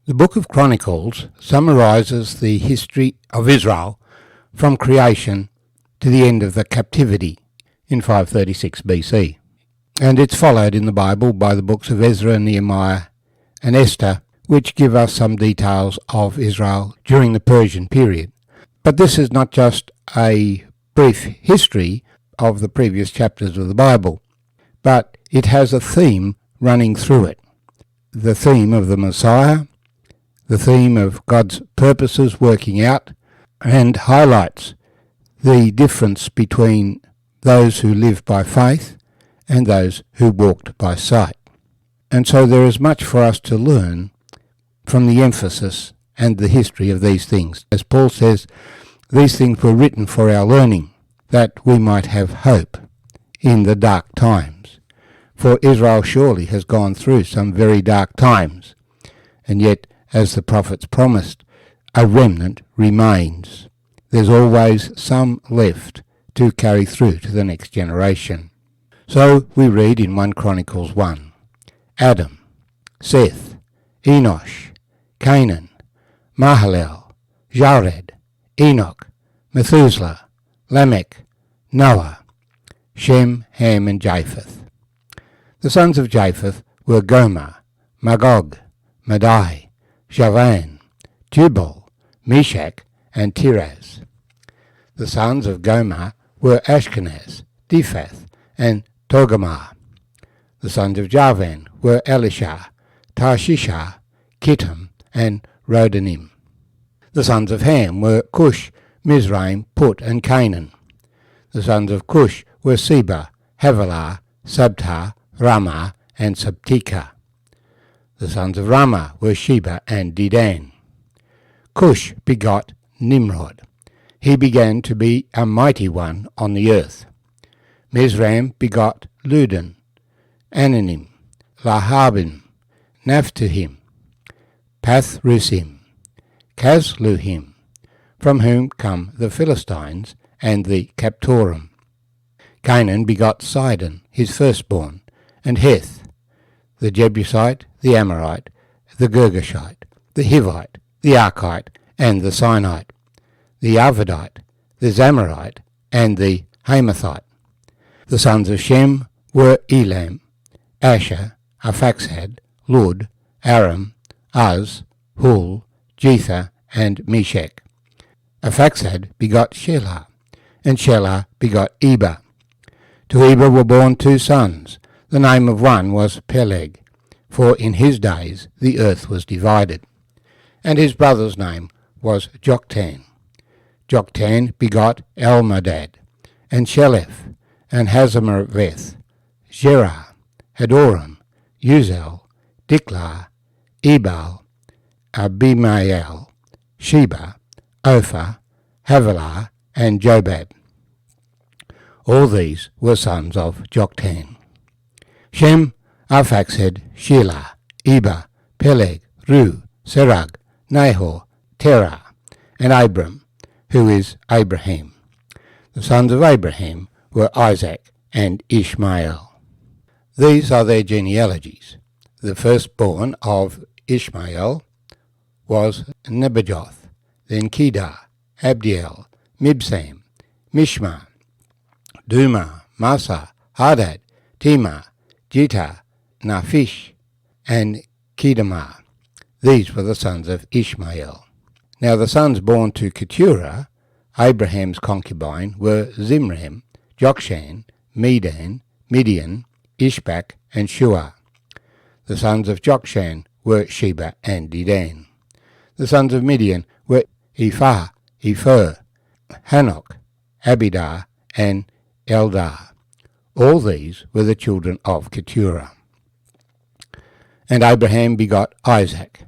The book of Chronicles summarizes the history of Israel from creation to the end of the captivity in 536 BC. And it's followed in the Bible by the books of Ezra, Nehemiah and Esther, which give us some details of Israel during the Persian period. But this is not just a brief history of the previous chapters of the Bible, but it has a theme running through it. The theme of the Messiah, the theme of God's purposes working out, and highlights the difference between those who live by faith and those who walked by sight. And so there is much for us to learn from the emphasis and the history of these things. As Paul says, these things were written for our learning, that we might have hope in the dark times. For Israel surely has gone through some very dark times, and yet, as the prophets promised, a remnant remains. There's always some left to carry through to the next generation. So we read in 1 Chronicles 1, Adam, Seth, Enosh, Canaan, Mahalalel, Jared, Enoch, Methuselah, Lamech, Noah, Shem, Ham, and Japheth. The sons of Japheth were Gomer, Magog, Madai, Javan, Tubal, Meshach, and Tiras. The sons of Gomer were Ashkenaz, Diphath, and Togarmah. The sons of Javan were Elisha, Tarshisha, Kittim, and Rodanim. The sons of Ham were Cush, Mizraim, Put, and Canaan. The sons of Cush were Seba, Havilah, Sabta, Ramah, and Sabtika. The sons of Ramah were Sheba and Dedan. Cush begot Nimrod. He began to be a mighty one on the earth. Mizraim begot Ludan, Ananim, Lahabim, Naphtuhim, Pathrusim, Casluhim, from whom come the Philistines and the Captorim. Canaan begot Sidon, his firstborn, and Heth, the Jebusite, the Amorite, the Girgashite, the Hivite, the Archite, and the Sinite, the Arvadite, the Zamorite, and the Hamathite. The sons of Shem were Elam, Asher, Arphaxad, Lud, Aram, Uz, Hul, Jether, and Meshach. Arphaxad begot Shelah, and Shelah begot Eber. To Eber were born two sons. The name of one was Peleg, for in his days the earth was divided. And his brother's name was Joktan. Joktan begot Almodad, and Sheleph, and Hazarmaveth, Jerah, Hadoram, Uzel, Diklah, Ebal, Abimael, Sheba, Ophir, Havilah, and Jobab. All these were sons of Joktan. Shem, Arphaxad, Shelah, Eber, Peleg, Ru, Serug, Nahor, Terah, and Abram, who is Abraham. The sons of Abraham were Isaac and Ishmael. These are their genealogies. The firstborn of Ishmael was Nebajoth, then Kedar, Abdiel, Mibsam, Mishma, Duma, Massa, Hadad, Tema, Jita, Naphish, and Kedemah. These were the sons of Ishmael. Now the sons born to Keturah, Abraham's concubine, were Zimram, Jokshan, Medan, Midian, Ishbak, and Shua. The sons of Jokshan were Sheba and Dedan. The sons of Midian were Ephah, Epher, Hanok, Abida, and Eldar. All these were the children of Keturah. And Abraham begot Isaac.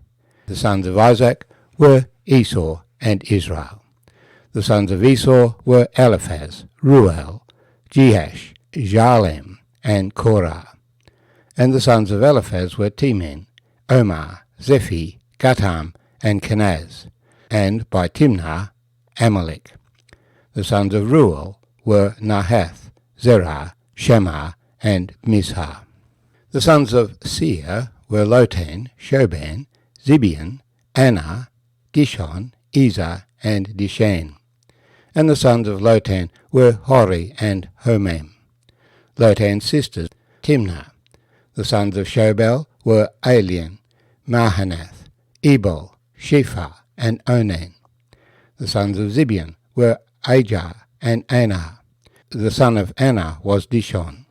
The sons of Isaac were Esau and Israel. The sons of Esau were Eliphaz, Ruel, Jehash, Jalem, and Korah. And the sons of Eliphaz were Teman, Omar, Zephi, Gatam, and Kenaz, and by Timnah, Amalek. The sons of Ruel were Nahath, Zerah, Shema, and Mizhar. The sons of Seir were Lotan, Shoban, Zibeon, Anah, Dishon, Ezer, and Dishan. And the sons of Lotan were Hori and Homam. Lotan's sisters, Timnah. The sons of Shobal were Alian, Mahanath, Ebal, Shepha, and Onan. The sons of Zibeon were Ajar and Anah. The son of Anah was Dishon.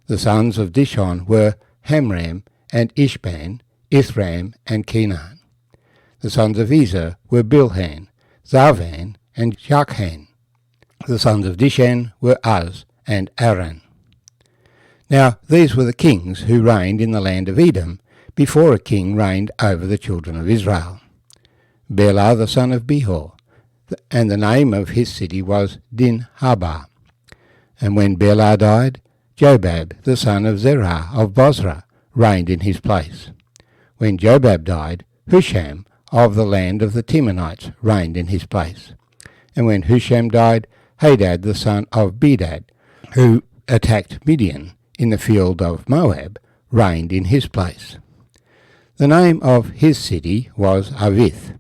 The sons of Dishon were Hamram and Ishban, Ithram and Kenan. The sons of Ezer were Bilhan, Zavan, and Shakhan. The sons of Dishan were Uz and Aran. Now these were the kings who reigned in the land of Edom before a king reigned over the children of Israel. Bela the son of Behor, and the name of his city was Dinhabah. And when Bela died, Jobab the son of Zerah of Bozrah reigned in his place. When Jobab died, Husham of the land of the Timonites reigned in his place. And when Husham died, Hadad the son of Bedad, who attacked Midian in the field of Moab, reigned in his place. The name of his city was Avith.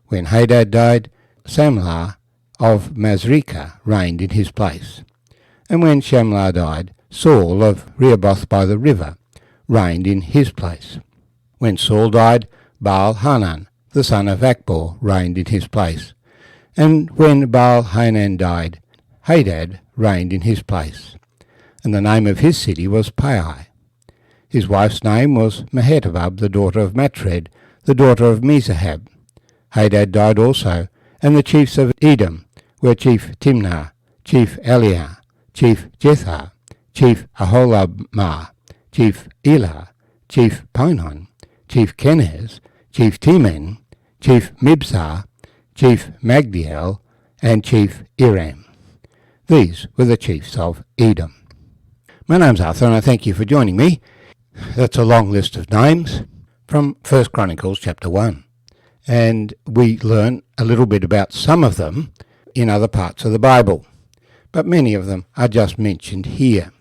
When Hadad died, Samlah of Masrekah reigned in his place. And when Shamlah died, Saul of Rehoboth by the river reigned in his place. When Saul died, Baal-Hanan, the son of Akbor, reigned in his place. And when Baal-Hanan died, Hadad reigned in his place. And the name of his city was Pai. His wife's name was Mehetabab, the daughter of Matred, the daughter of Mezahab. Hadad died also, and the chiefs of Edom were Chief Timnah, Chief Eliah, Chief Jethah, Chief Aholabmah, Chief Elah, Chief Pinon, Chief Kenaz, Chief Teman, Chief Mibzar, Chief Magdiel, and Chief Iram. These were the chiefs of Edom. My name's Arthur, and I thank you for joining me. That's a long list of names from 1 Chronicles chapter 1. And we learn a little bit about some of them in other parts of the Bible, but many of them are just mentioned here.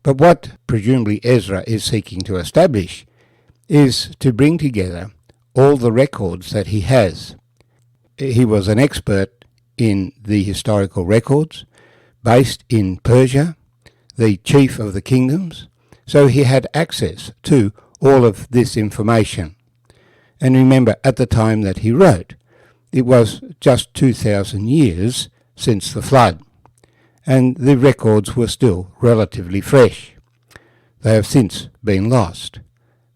But what presumably Ezra is seeking to establish is to bring together all the records that he has. He was an expert in the historical records, based in Persia, the chief of the kingdoms, so he had access to all of this information. And remember, at the time that he wrote, it was just 2,000 years since the flood, and the records were still relatively fresh. They have since been lost,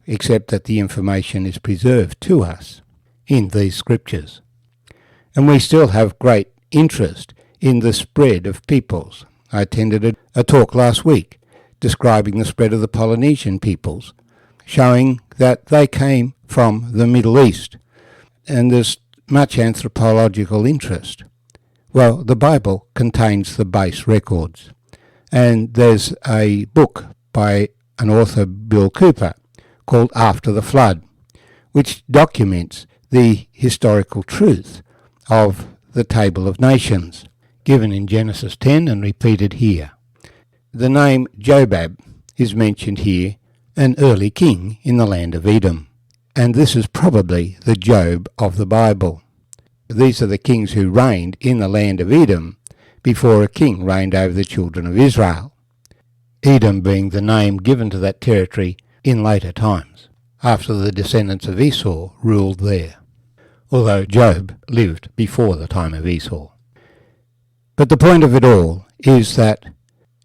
except that the information is preserved to us in these scriptures. And we still have great interest in the spread of peoples. I attended a talk last week describing the spread of the Polynesian peoples, showing that they came from the Middle East, and there's much anthropological interest. Well, the Bible contains the base records, and there's a book by an author, Bill Cooper, called After the Flood, which documents the historical truth of the Table of Nations, given in Genesis 10 and repeated here. The name Jobab is mentioned here, an early king in the land of Edom, and this is probably the Job of the Bible. These are the kings who reigned in the land of Edom before a king reigned over the children of Israel, Edom being the name given to that territory in later times, after the descendants of Esau ruled there, although Job lived before the time of Esau. But the point of it all is that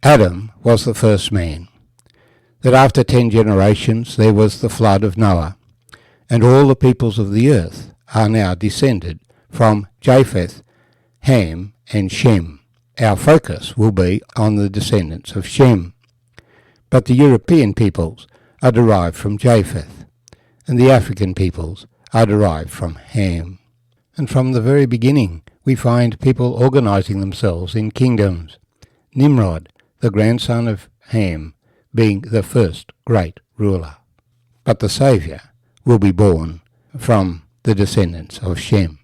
Adam was the first man, that after 10 generations there was the flood of Noah, and all the peoples of the earth are now descended from Japheth, Ham, and Shem. Our focus will be on the descendants of Shem. But the European peoples are derived from Japheth, and the African peoples are derived from Ham. And from the very beginning we find people organizing themselves in kingdoms, Nimrod, the grandson of Ham, being the first great ruler. But the Saviour will be born from the descendants of Shem.